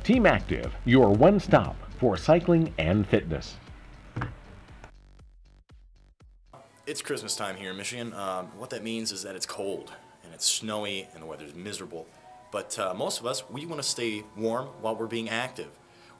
Team Active, your one stop for cycling and fitness. It's Christmas time here in Michigan. What that means is that it's cold and it's snowy and the weather's miserable. But most of us, we want to stay warm while we're being active.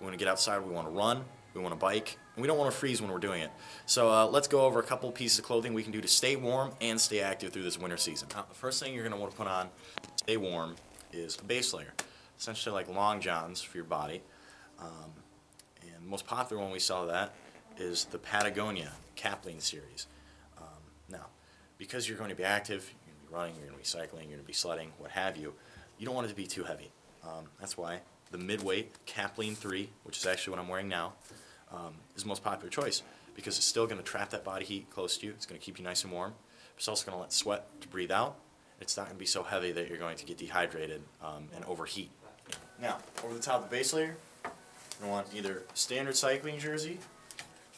We want to get outside, we want to run, we want to bike, and we don't want to freeze when we're doing it. So let's go over a couple pieces of clothing we can do to stay warm and stay active through this winter season. Now, the first thing you're going to want to put on to stay warm is a base layer. Essentially like long johns for your body. And the most popular one we saw that is the Patagonia Capline series. Now, because you're going to be active, you're going to be running, you're going to be cycling, you're going to be sledding, what have you, you don't want it to be too heavy. That's why the midweight Capline 3, which is actually what I'm wearing now, is the most popular choice because it's still going to trap that body heat close to you. It's going to keep you nice and warm. It's also going to let sweat to breathe out. It's not going to be so heavy that you're going to get dehydrated and overheat. Now, over the top of the base layer, you want either a standard cycling jersey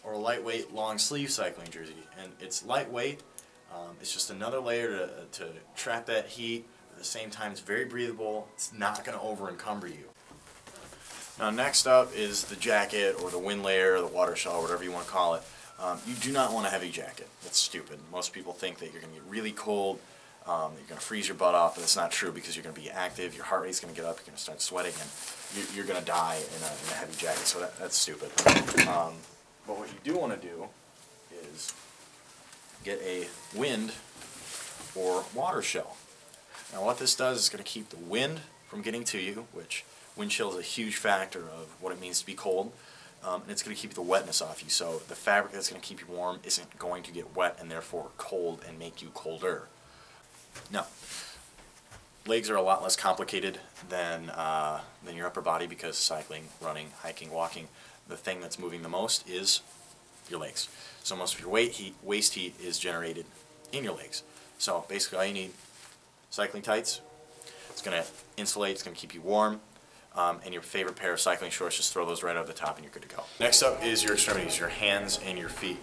or a lightweight long sleeve cycling jersey. And it's lightweight, it's just another layer to trap that heat. At the same time, it's very breathable. It's not going to over encumber you. Now next up is the jacket or the wind layer or the water shell, whatever you want to call it. You do not want a heavy jacket. That's stupid. Most people think that you're going to get really cold, you're going to freeze your butt off, but that's not true because you're going to be active, your heart rate's going to get up, you're going to start sweating, and you're going to die in a heavy jacket, so that's stupid. But what you do want to do is get a wind or water shell. Now what this does is going to keep the wind from getting to you, which wind chill is a huge factor of what it means to be cold, and it's going to keep the wetness off you. So the fabric that's going to keep you warm isn't going to get wet and therefore cold and make you colder. Now, legs are a lot less complicated than your upper body because cycling, running, hiking, walking, the thing that's moving the most is your legs. So most of your waist heat is generated in your legs. So basically all you need, cycling tights, it's going to insulate, it's going to keep you warm, and your favorite pair of cycling shorts, just throw those right over the top and you're good to go. Next up is your extremities, your hands and your feet.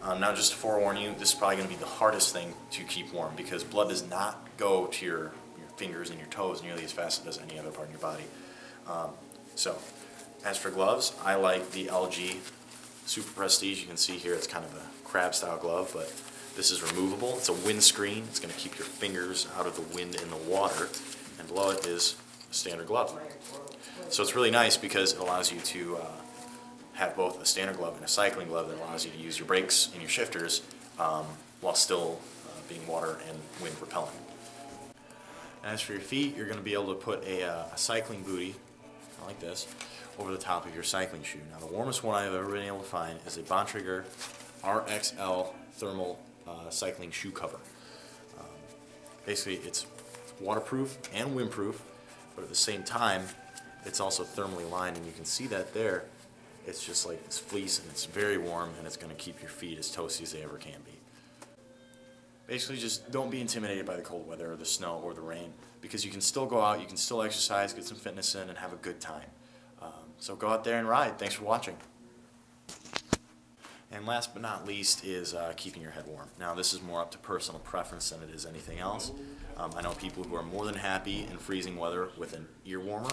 Now just to forewarn you, this is probably going to be the hardest thing to keep warm because blood does not go to your fingers and your toes nearly as fast as it does any other part of your body. So, as for gloves, I like the LG Super Prestige. You can see here it's kind of a crab style glove, but this is removable. It's a windscreen. It's going to keep your fingers out of the wind and the water, and below it is a standard glove. So it's really nice because it allows you to have both a standard glove and a cycling glove that allows you to use your brakes and your shifters while still being water and wind repellent. As for your feet, you're going to be able to put a cycling bootie, like this, over the top of your cycling shoe. Now the warmest one I've ever been able to find is a Bontrager RXL thermal cycling shoe cover. Basically it's waterproof and windproof, but at the same time it's also thermally lined, and you can see that there. It's just like this fleece, and it's very warm, and it's going to keep your feet as toasty as they ever can be. Basically, just don't be intimidated by the cold weather or the snow or the rain, because you can still go out, you can still exercise, get some fitness in, and have a good time. So go out there and ride. Thanks for watching. And last but not least is keeping your head warm. Now this is more up to personal preference than it is anything else. I know people who are more than happy in freezing weather with an ear warmer.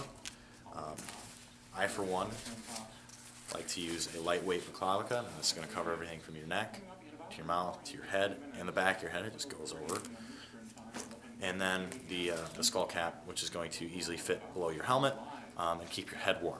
I, for one, like to use a lightweight Maclavica. Now this is going to cover everything from your neck to your mouth to your head and the back of your head. It just goes over. And then the skull cap, which is going to easily fit below your helmet and keep your head warm.